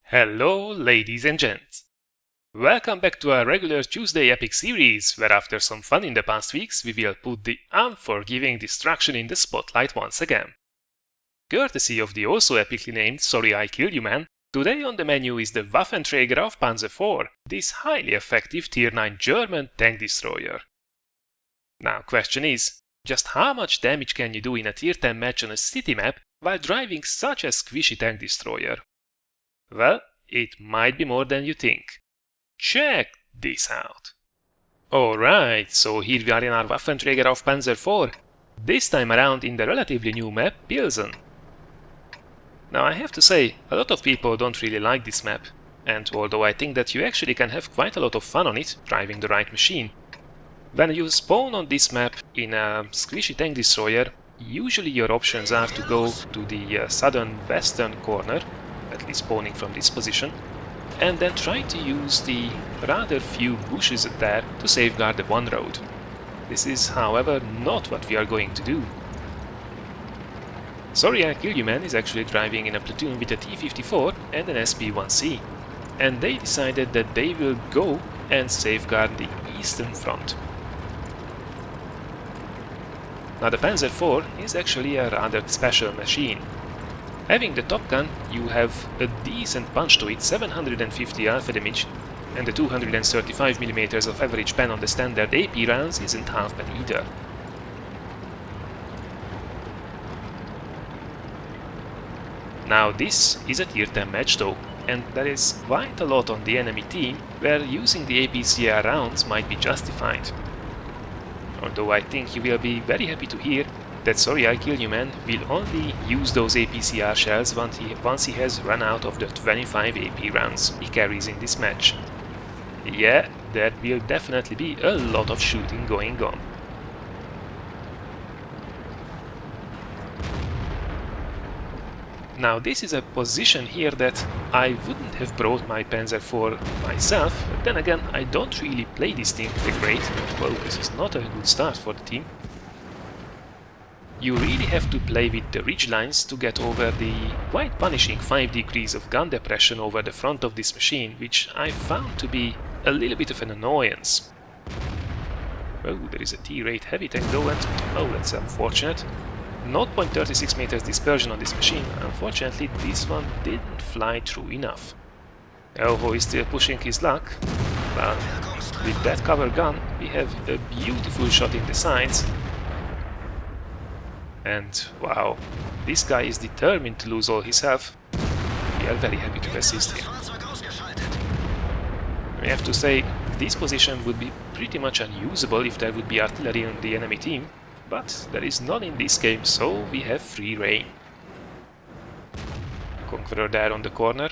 Hello, ladies and gents. Welcome back to our regular Tuesday epic series, where after some fun in the past weeks, we will put the unforgiving destruction in the spotlight once again. Courtesy of the also epically named Sorry I Killed You Man, today on the menu is the Waffentrager of Panzer IV, this highly effective Tier 9 German tank destroyer. Now, question is, just how much damage can you do in a Tier 10 match on a city map while driving such a squishy tank destroyer? Well, it might be more than you think. Check this out. Alright, so here we are in our Waffentrager of Panzer IV, this time around in the relatively new map Pilsen. Now I have to say, a lot of people don't really like this map, and although I think that you actually can have quite a lot of fun on it, driving the right machine, when you spawn on this map in a squishy tank destroyer, usually your options are to go to the southern western corner, at least spawning from this position, and then try to use the rather few bushes there to safeguard the one road. This is, however, not what we are going to do. Sorry I Killed You Man is actually driving in a platoon with a T-54 and an SP-1C, and they decided that they will go and safeguard the eastern front. Now the Panzer IV is actually a rather special machine. Having the Top Gun, you have a decent punch to it, 750 alpha damage, and the 235mm of average pen on the standard AP rounds isn't half bad either. Now this is a Tier 10 match though, and there is quite a lot on the enemy team where using the APCR rounds might be justified. Although I think you will be very happy to hear that Sorry I Killed You Man will only use those APCR shells once he has run out of the 25 AP rounds he carries in this match. Yeah, there will definitely be a lot of shooting going on. Now this is a position here that I wouldn't have brought my Panzer IV myself, but then again I don't really play this thing that great. Well, this is not a good start for the team. You really have to play with the ridgelines to get over the quite punishing 5 degrees of gun depression over the front of this machine, which I found to be a little bit of an annoyance. Oh, there is a T-rate heavy tank though, and oh, that's unfortunate. 0.36 meters dispersion on this machine. Unfortunately, this one didn't fly through enough. Elho is still pushing his luck, but with that cover gun, we have a beautiful shot in the sides. And wow, this guy is determined to lose all his health. We are very happy to assist him. We have to say, this position would be pretty much unusable if there would be artillery on the enemy team, but there is none in this game, so we have free reign. Conqueror there on the corner.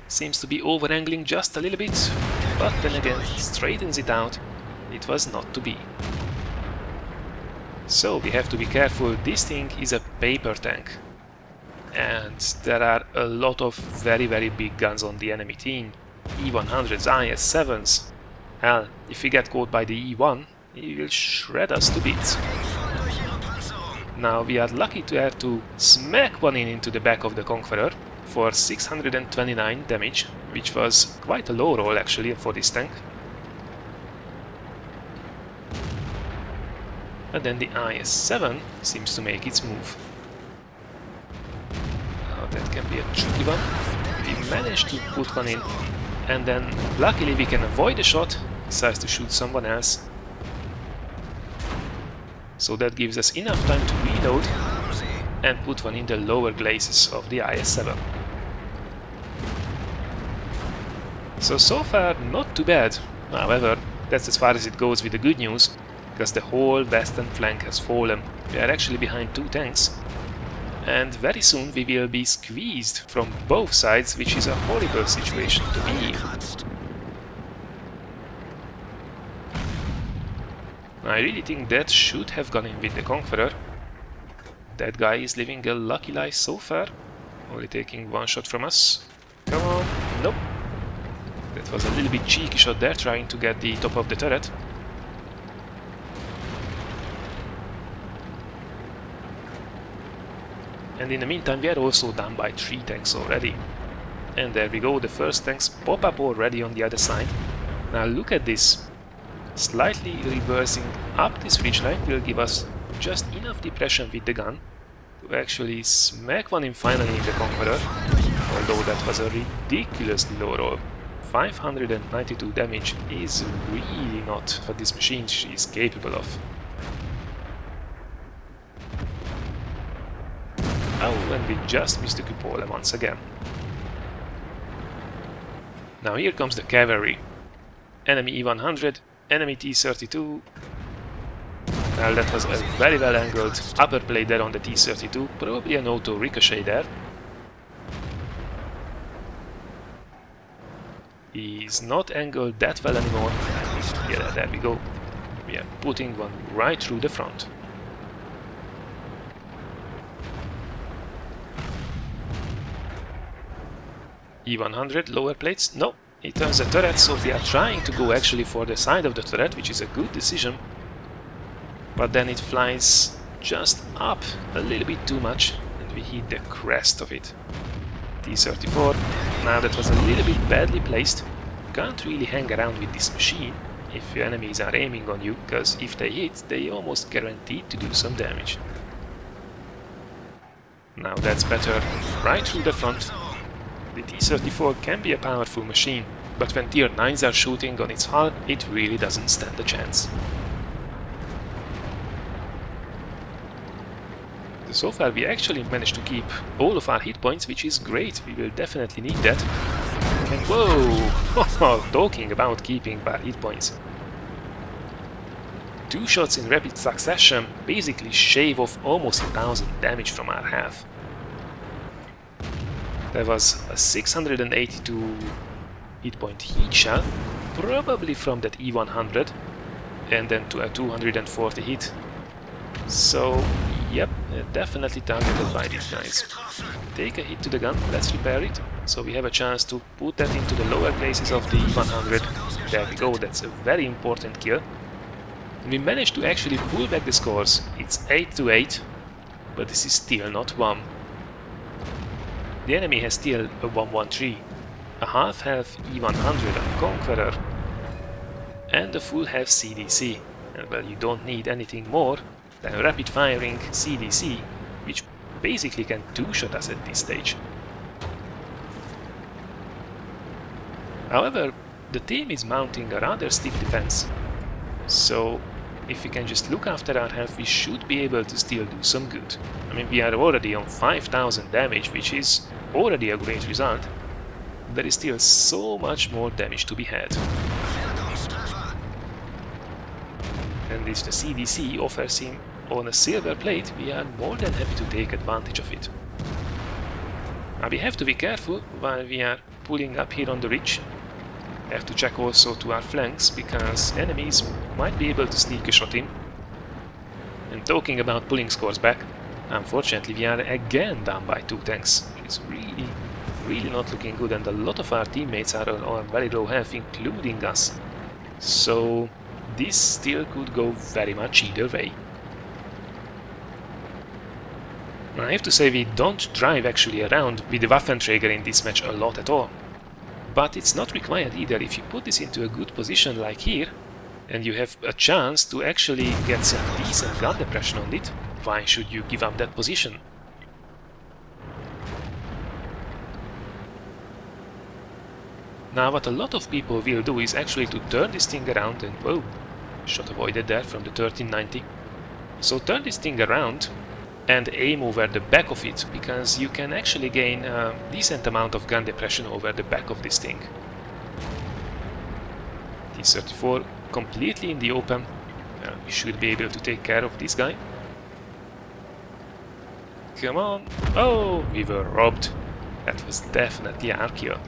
Seems to be over-angling just a little bit, but then again, straightens it out. It was not to be. So we have to be careful, this thing is a paper tank. And there are a lot of very big guns on the enemy team. E100s, IS-7s. Hell, if we get caught by the E1, he will shred us to bits. Now we are lucky to have to smack one into the back of the Conqueror for 629 damage, which was quite a low roll actually for this tank. And then the IS-7 seems to make its move. Now that can be a tricky one. We managed to put one in, and then luckily we can avoid the shot, decides to shoot someone else. So that gives us enough time to reload and put one in the lower glacis of the IS-7. So far not too bad. However, that's as far as it goes with the good news, because the whole western flank has fallen. We are actually behind 2 tanks, and very soon we will be squeezed from both sides, which is a horrible situation to be in. I really think that should have gone in with the Conqueror. That guy is living a lucky life so far, only taking 1 shot from us. Come on, nope. That was a little bit cheeky shot there, trying to get the top of the turret. And in the meantime we are also down by 3 tanks already. And there we go, the first tanks pop up already on the other side. Now look at this. Slightly reversing up this ridgeline will give us just enough depression with the gun to actually smack one in finally in the Conqueror. Although that was a ridiculously low roll. 592 damage is really not what this machine is capable of. Oh, and we just missed the cupola once again. Now here comes the cavalry. Enemy E100, enemy T-32. Well, that was a very well angled upper plate there on the T-32, probably an auto ricochet there. He's not angled that well anymore. Yeah, there we go. We are putting one right through the front. E100, lower plates? No, it turns a turret, so we are trying to go actually for the side of the turret, which is a good decision. But then it flies just up a little bit too much, and we hit the crest of it. T-34, now that was a little bit badly placed. Can't really hang around with this machine if your enemies are aiming on you, because if they hit, they almost guaranteed to do some damage. Now that's better, right through the front. The T-34 can be a powerful machine, but when tier 9s are shooting on its hull, it really doesn't stand a chance. So far we actually managed to keep all of our hit points, which is great, we will definitely need that. And whoa! Talking about keeping our hit points. 2 shots in rapid succession basically shave off almost 1000 damage from our health. There was a 682 hit point heat shell, probably from that E100, and then to a 240 hit. So, yep, definitely targeted by these guys. Take a hit to the gun, let's repair it, so we have a chance to put that into the lower places of the E100. There we go, that's a very important kill. We managed to actually pull back the scores. It's 8-8, but this is still not 1. The enemy has still a 113, a half health E100 on Conqueror, and a full health CDC. And well, you don't need anything more than a rapid firing CDC, which basically can 2-shot us at this stage. However, the team is mounting a rather stiff defense, so if we can just look after our health, we should be able to still do some good. I mean, we are already on 5000 damage, which is already a great result. There is still so much more damage to be had. And if the CDC offers him on a silver plate, we are more than happy to take advantage of it. Now we have to be careful while we are pulling up here on the ridge. We have to check also to our flanks, because enemies might be able to sneak a shot in. And talking about pulling scores back, unfortunately we are again down by 2 tanks. It's really not looking good, and a lot of our teammates are on very low health, including us. So this still could go very much either way. I have to say we don't drive actually around with the Waffenträger in this match a lot at all. But it's not required either. If you put this into a good position like here, and you have a chance to actually get some decent gun depression on it, why should you give up that position? Now what a lot of people will do is actually to turn this thing around and whoa, shot avoided there from the 1390. So turn this thing around and aim over the back of it, because you can actually gain a decent amount of gun depression over the back of this thing. T-34 completely in the open. We should be able to take care of this guy. Come on! Oh, we were robbed. That was definitely our kill.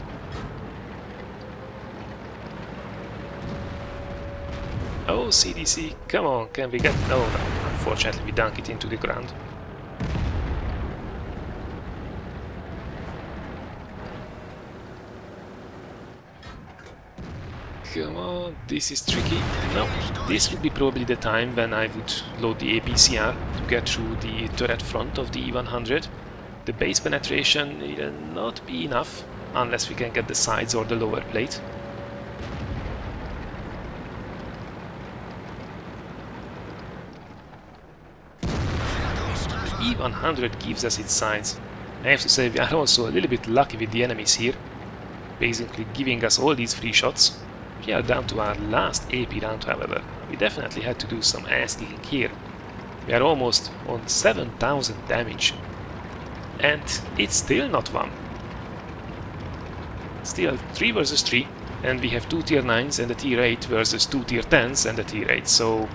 Oh, CDC, come on, can we get... No, no, unfortunately we dunk it into the ground. Come on, this is tricky. No, this would be probably the time when I would load the APCR to get through the turret front of the E100. The base penetration will not be enough, unless we can get the sides or the lower plate. E100 gives us its sides. I have to say we are also a little bit lucky with the enemies here, basically giving us all these free shots. We are down to our last AP round, however. We definitely had to do some ass kicking here. We are almost on 7000 damage. And it's still not won. Still 3 versus 3, and we have 2 tier 9s and a tier 8 versus 2 tier 10s and a tier 8, so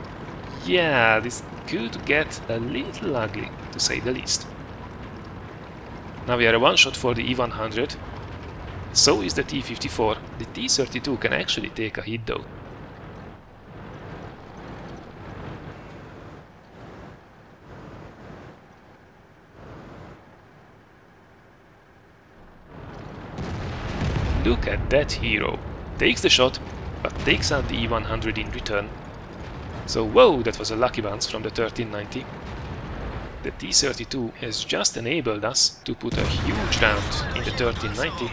yeah, this could get a little ugly, to say the least. Now we are a one shot for the E100, so is the T-54. The T-32 can actually take a hit though. Look at that hero. Takes the shot, but takes out the E100 in return. So whoa, that was a lucky bounce from the 1390. The T-32 has just enabled us to put a huge round in the 1390.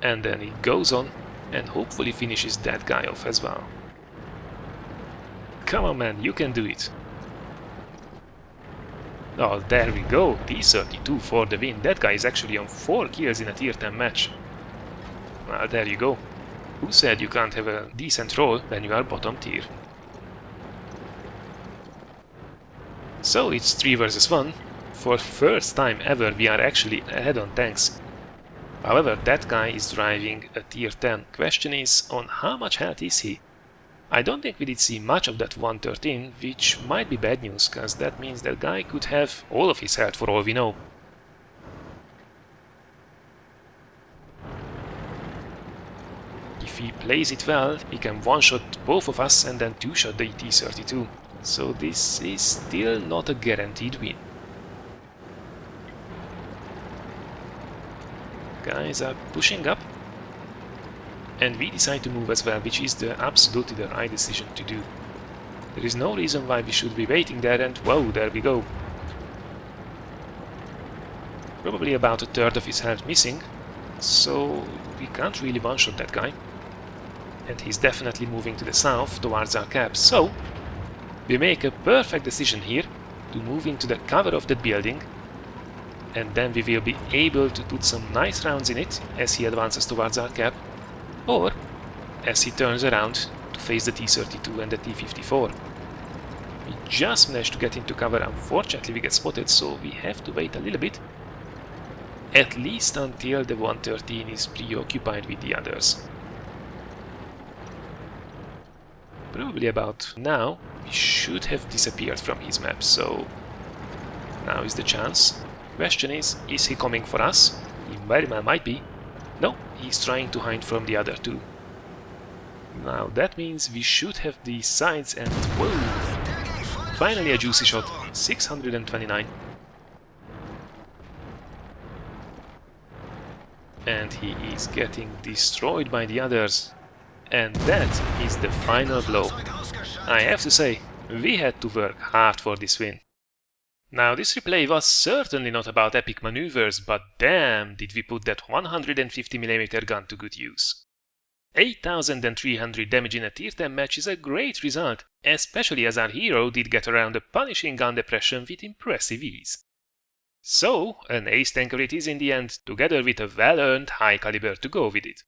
And then it goes on and hopefully finishes that guy off as well. Come on man, you can do it. Oh, there we go, T-32 for the win. That guy is actually on 4 kills in a tier 10 match. Well, there you go. Who said you can't have a decent roll when you are bottom tier? So it's 3 versus 1. For first time ever we are actually ahead on tanks. However, that guy is driving a tier 10. Question is, on how much health is he? I don't think we did see much of that 113, which might be bad news, cause that means that guy could have all of his health for all we know. If he plays it well, he can one-shot both of us and then two-shot the T-32. So this is still not a guaranteed win. Guys are pushing up. And we decide to move as well, which is absolutely the right decision to do. There is no reason why we should be waiting there, and whoa, there we go. Probably about a third of his health missing, so we can't really one-shot that guy. And he's definitely moving to the south, towards our cap, so we make a perfect decision here to move into the cover of that building, and then we will be able to put some nice rounds in it as he advances towards our cap, or as he turns around to face the T-32 and the T-54. We just managed to get into cover. Unfortunately we get spotted, so we have to wait a little bit, at least until the 113 is preoccupied with the others. Probably about now we should have disappeared from his map, so now is the chance. Question is he coming for us? He very well might be. No, he's trying to hide from the other two. Now that means we should have these sides, and whoa! Finally a juicy shot, 629. And he is getting destroyed by the others. And that is the final blow. I have to say, we had to work hard for this win. Now this replay was certainly not about epic maneuvers, but damn did we put that 150mm gun to good use. 8300 damage in a tier 10 match is a great result, especially as our hero did get around a punishing gun depression with impressive ease. So, an ace tanker it is in the end, together with a well-earned high caliber to go with it.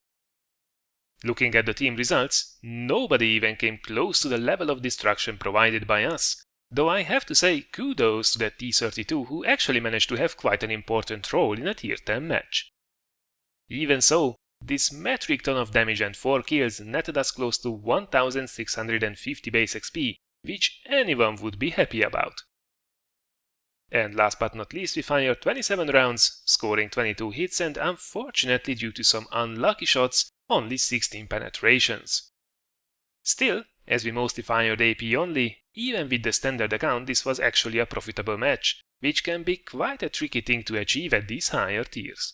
Looking at the team results, nobody even came close to the level of destruction provided by us. Though I have to say kudos to that T-32 who actually managed to have quite an important role in a tier 10 match. Even so, this metric ton of damage and 4 kills netted us close to 1650 base XP, which anyone would be happy about. And last but not least, we fired 27 rounds, scoring 22 hits, and unfortunately due to some unlucky shots, only 16 penetrations. Still, as we mostly fired AP only, even with the standard account this was actually a profitable match, which can be quite a tricky thing to achieve at these higher tiers.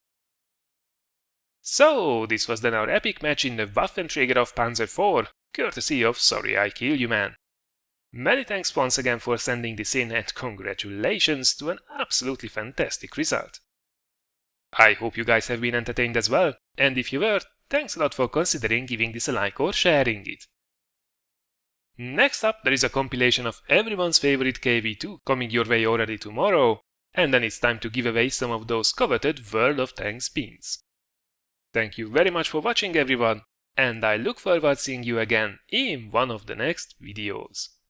So, this was then our epic match in the Waffentrager of Panzer IV, courtesy of Sorry I Kill You Man. Many thanks once again for sending this in, and congratulations to an absolutely fantastic result. I hope you guys have been entertained as well, and if you were, thanks a lot for considering giving this a like or sharing it. Next up, there is a compilation of everyone's favorite KV2 coming your way already tomorrow, and then it's time to give away some of those coveted World of Tanks pins. Thank you very much for watching everyone, and I look forward to seeing you again in one of the next videos.